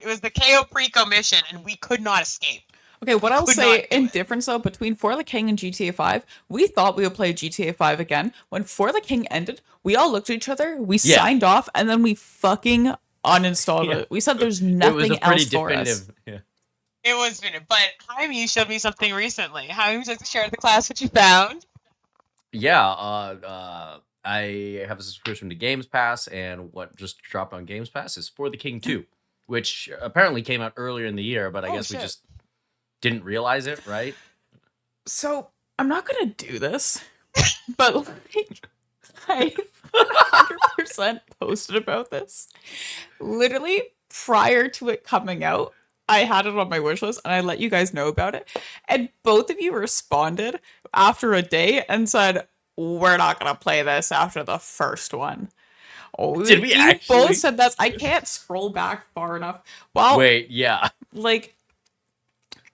It was the KO Preco mission, and we could not escape. Okay, what I'll Could say not do in it. difference though between For the King and GTA 5, we thought we would play GTA 5 again. When For the King ended, we all looked at each other, we Yeah. signed off, and then we fucking uninstalled Yeah. it. We said there's It was nothing a pretty else for us. definitive. Yeah. It was, but Jaime showed me something recently. Jaime, would you like to share with the class what you found? Yeah. I have a subscription to Games Pass, and what just dropped on Games Pass is For the King 2, which apparently came out earlier in the year, but I Oh, guess we shit. just didn't realize it, right? So I'm not gonna do this, but like I 100% posted about this. Literally prior to it coming out, I had it on my wish list and I let you guys know about it. And both of you responded after a day and said, "We're not gonna play this after the first one." Oh, Did we you actually? both said that. I can't scroll back far enough. Well, Wait, yeah. like,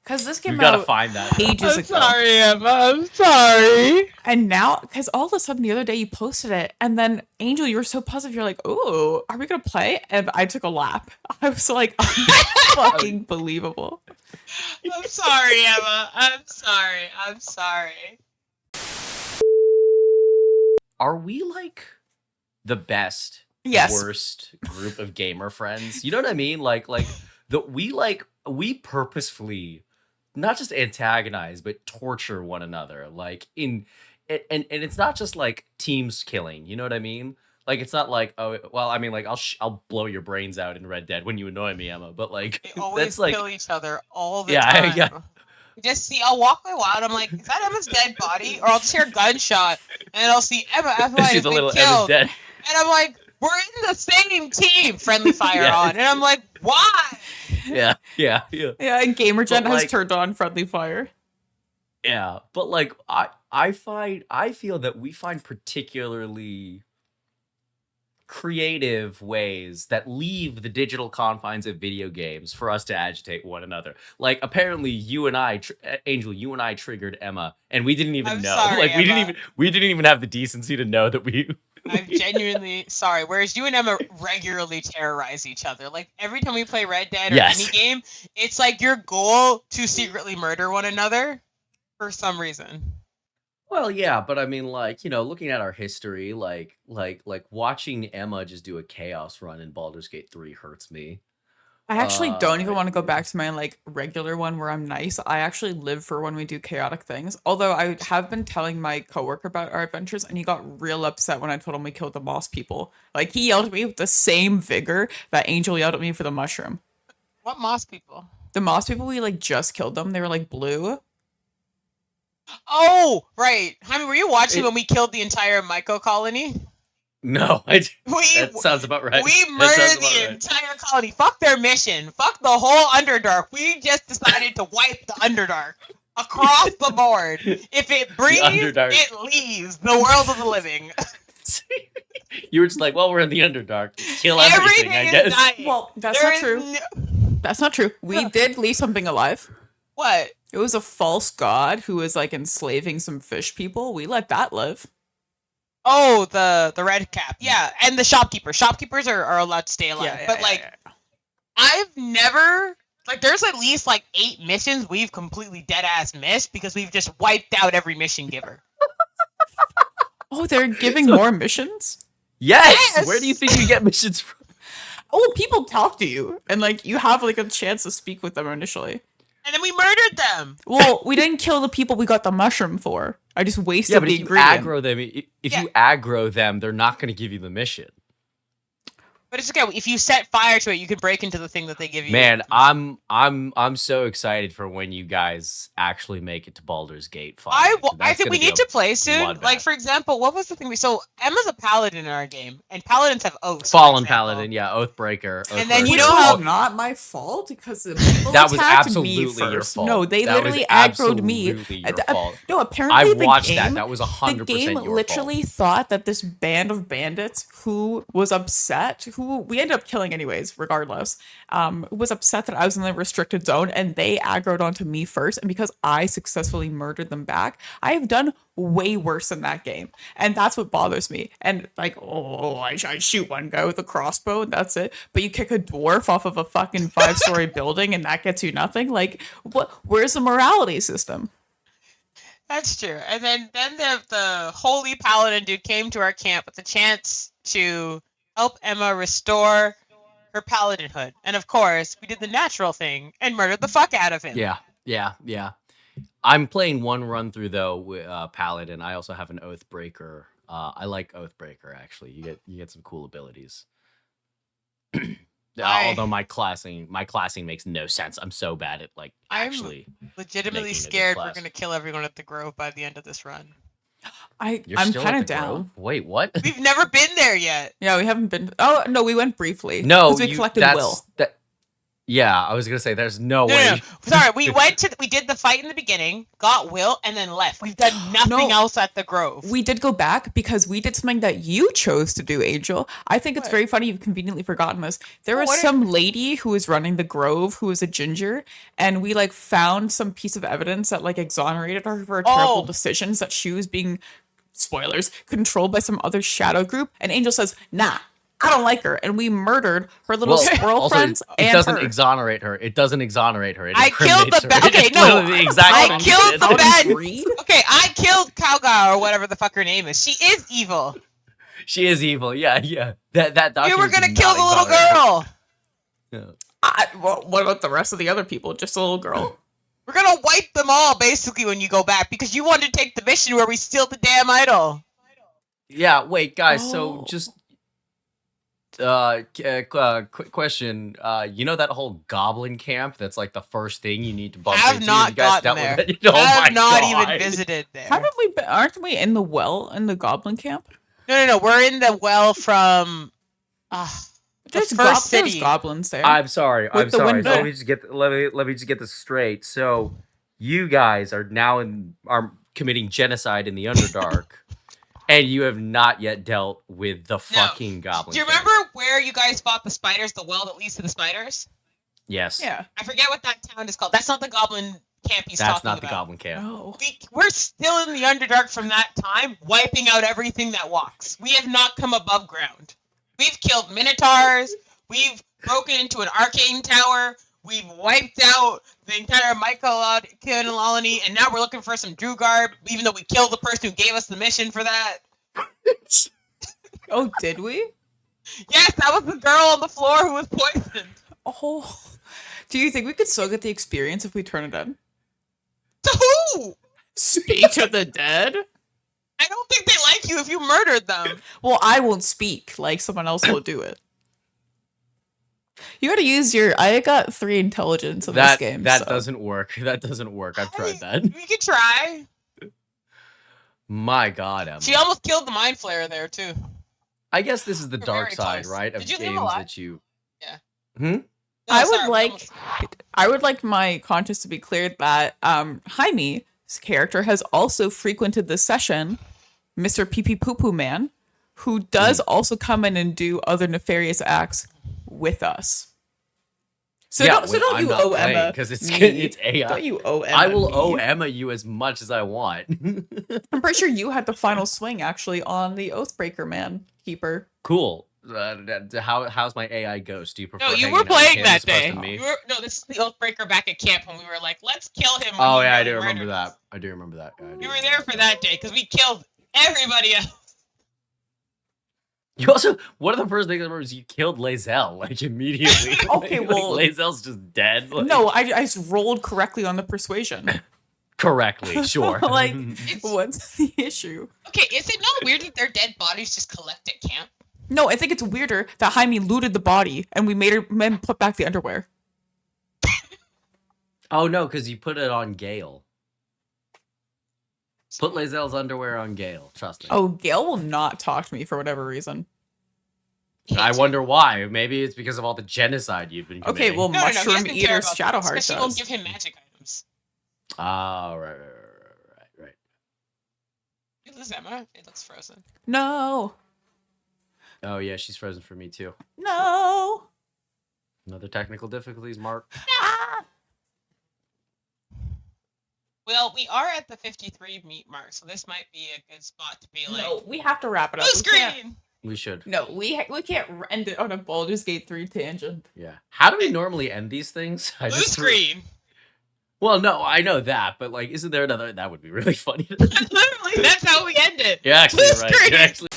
because this We came gotta out find that. ages ago. Emma. I'm sorry. And now, because all of a sudden the other day you posted it, and then Angel, you were so positive. You're like, "Oh, are we gonna play?" And I took a lap. I was like, "Fucking believable." I'm sorry, Emma. I'm sorry. I'm sorry. Are we like the best, Yes. worst group of gamer friends? You know what I mean? Like we purposefully not just antagonize but torture one another. Like and it's not just like teams killing. You know what I mean? Like it's not like, oh well, I mean like I'll blow your brains out in Red Dead when you annoy me, Emma. But like They always that's like kill each other all the Yeah, time. yeah. Just see, I'll walk my wild. I'm like, is that Emma's dead body? Or I'll just hear a gunshot, and I'll see Emma. Emma see has the been little Emma's killed, dead. and I'm like, we're in the same team. Friendly fire Yeah. on, and I'm like, why? Yeah. Yeah, and GamerGen But, has like- turned on friendly fire. Yeah, but like I feel that we find particularly creative ways that leave the digital confines of video games for us to agitate one another. Like apparently you and I, Angel, you and I triggered Emma, and we didn't even I'm know. sorry, Like we Emma. didn't even have the decency to know that we. I'm genuinely sorry. Whereas you and Emma regularly terrorize each other. Like every time we play Red Dead or Yes. any game, it's like your goal to secretly murder one another for some reason. Well, yeah, but I mean, like, looking at our history, like watching Emma just do a chaos run in Baldur's Gate 3 hurts me. I actually don't even want to go back to my like regular one where I'm nice. I actually live for when we do chaotic things. Although I have been telling my coworker about our adventures, and he got real upset when I told him we killed the moss people. Like he yelled at me with the same vigor that Angel yelled at me for the mushroom. What moss people? The moss people, we like just killed them. They were like blue. Oh, right. Jaime, were you watching when we killed the entire Myco colony? No, that sounds about right. We murdered the entire colony. Fuck their mission. Fuck the whole Underdark. We just decided to wipe the Underdark across the board. If it breathes, it leaves the world of the living. You were just like, well, we're in the Underdark. Kill everything, I guess. Dying. Well, that's not true. That's not true. We did leave something alive. What? It was a false god who was like enslaving some fish people. We let that live. Oh, the red cap. Yeah, and the shopkeepers. Shopkeepers are allowed to stay alive. I've never... Like, there's at least, 8 missions we've completely dead-ass missed because we've just wiped out every mission giver. Oh, they're giving more missions? Yes! Where do you think you get missions from? Oh, people talk to you, and, you have, a chance to speak with them initially. And then we murdered them! Well, we didn't kill the people we got the mushroom for. I just wasted the ingredient. Yeah, but if you aggro them, you aggro them, they're not going to give you the mission. But it's okay. If you set fire to it, you can break into the thing that they give you. Man, I'm so excited for when you guys actually make it to Baldur's Gate 5. I think we need to play soon. Like, for example, what was the thing so Emma's a paladin in our game, and paladins have oaths. Fallen paladin, yeah, Oathbreaker. And then you know how not my fault because the people that was attacked absolutely me first. your fault. No, they that literally aggroed me. Your fault. No, apparently I the watched game, that. That was 100% the game your literally fault. thought that this band of bandits who was upset, who we ended up killing anyways, regardless, was upset that I was in the restricted zone, and they aggroed onto me first. And because I successfully murdered them back, I have done way worse in that game, and that's what bothers me. And I shoot one guy with a crossbow, and that's it. But you kick a dwarf off of a fucking 5-story building, and that gets you nothing. Like, what? Where's the morality system? That's true. And then the holy paladin dude came to our camp with a chance to help Emma restore her paladinhood. And of course, we did the natural thing and murdered the fuck out of him. Yeah. I'm playing one run through though with paladin. I also have an Oathbreaker. I like Oathbreaker actually. You get some cool abilities. Although my classing makes no sense. I'm so bad at actually. I'm legitimately scared we're gonna kill everyone at the Grove by the end of this run. I'm kind of down. Grove? Wait, what? We've never been there yet. Yeah, we haven't been. Oh no, we went briefly. No, because we collected Will. Yeah, I was gonna say there's no way. No. Sorry, we did the fight in the beginning, got Will, and then left. We've done nothing else at the Grove. We did go back because we did something that you chose to do, Angel. I think it's very funny you've conveniently forgotten this. There was some lady who was running the Grove who was a ginger, and we found some piece of evidence that exonerated her for her terrible decisions, that she was being, spoilers, controlled by some other shadow group. And Angel says, nah, I don't like her, and we murdered her little squirrel friends. It doesn't exonerate her. It doesn't exonerate her. I killed the bad. Okay, no, I killed the bad. Okay, I killed Cowgirl or whatever the fuck her name is. She is evil. She is evil. Yeah. That we were gonna kill the little girl. Well, what about the rest of the other people? Just a little girl. We're gonna wipe them all basically when you go back because you wanted to take the mission where we steal the damn idol. Yeah. Wait, guys. So just. Quick question. You know that whole goblin camp that's the first thing you need to bump into? I have not gotten there. I have not even visited there. Haven't we been, aren't we in the well in the goblin camp? No. We're in the well from there's goblins there. I'm sorry. So window. let me just get this straight. So you guys are now are committing genocide in the Underdark. And you have not yet dealt with the No. fucking goblin. Do you camp. remember where you guys fought the spiders? The well that leads to the spiders. Yes. Yeah. I forget what that town is called. That's not the goblin camp he's That's talking not the about. goblin camp. Oh. We're still in the Underdark from that time, wiping out everything that walks. We have not come above ground. We've killed minotaurs. We've broken into an arcane tower. We've wiped out the entire colony, and now we're looking for some Drugarb, even though we killed the person who gave us the mission for that. Oh, did we? Yes, that was the girl on the floor who was poisoned. Oh. Do you think we could still get the experience if we turn it in? To who? Speak to the dead? I don't think they like you if you murdered them. Well, I won't speak. Like, someone else will do it. You gotta use your... I got 3 intelligence in this game. That so. doesn't work. That doesn't work. I've tried that. We could try. My God, Emma. She almost killed the Mind Flayer there, too. I guess this is the We're dark very side, close. right? Of Did you leave games a lot? that you... Yeah. Hmm? No, I would sorry, like... almost- I would like my conscience to be cleared that Jaime's character has also frequented this session, Mr. Pee Pee Poo Poo Man, who does also come in and do other nefarious acts with us. So don't I'm you not owe playing, Emma 'cause it's me. it's AI. Don't you owe Emma I will me. owe Emma you as much as I want. I'm pretty sure you had the final swing actually on the Oathbreaker Man Keeper. Cool. How's my AI ghost? Do you prefer? No, you hanging were out with playing him that as opposed day. to me? No, this is the Oathbreaker back at camp when we were like, let's kill him. when Oh he yeah, I really do remember murdered that. us. I do remember that. Yeah, I do You were remember there for that day because we killed everybody else. You also, one of the first things I remember is you killed Lae'zel, like, immediately. Okay, Like, well- Lae'zel's just dead. Like, No, I just rolled correctly on the persuasion. correctly, sure. Like, what's the issue? Okay, is it not weird that their dead bodies just collect at camp? No, I think it's weirder that Jaime looted the body and we made her men put back the underwear. Oh no, because you put it on Gale. Put Lae'zel's underwear on Gale, trust me. Oh, Gail will not talk to me for whatever reason. I wonder why. Maybe it's because of all the genocide you've been committing. Okay, well, No, he Mushroom doesn't care Eater about that, Shadowheart because she won't does. give him magic items. Oh, right. Is this Emma? It looks frozen. No. Oh yeah, she's frozen for me too. No. Another technical difficulties, Mark. Ah. Well, we are at the 53 meat mark, so this might be a good spot to be like, No, we have to wrap it up. blue We can't- screen! We should. No, we can't end it on a Baldur's Gate 3 tangent. Yeah. How do we normally end these things? Blue screen! Well, no, I know that, but like, isn't there another? That would be really funny. Literally, that's how we end it. You're actually Blue right. screen! You're actually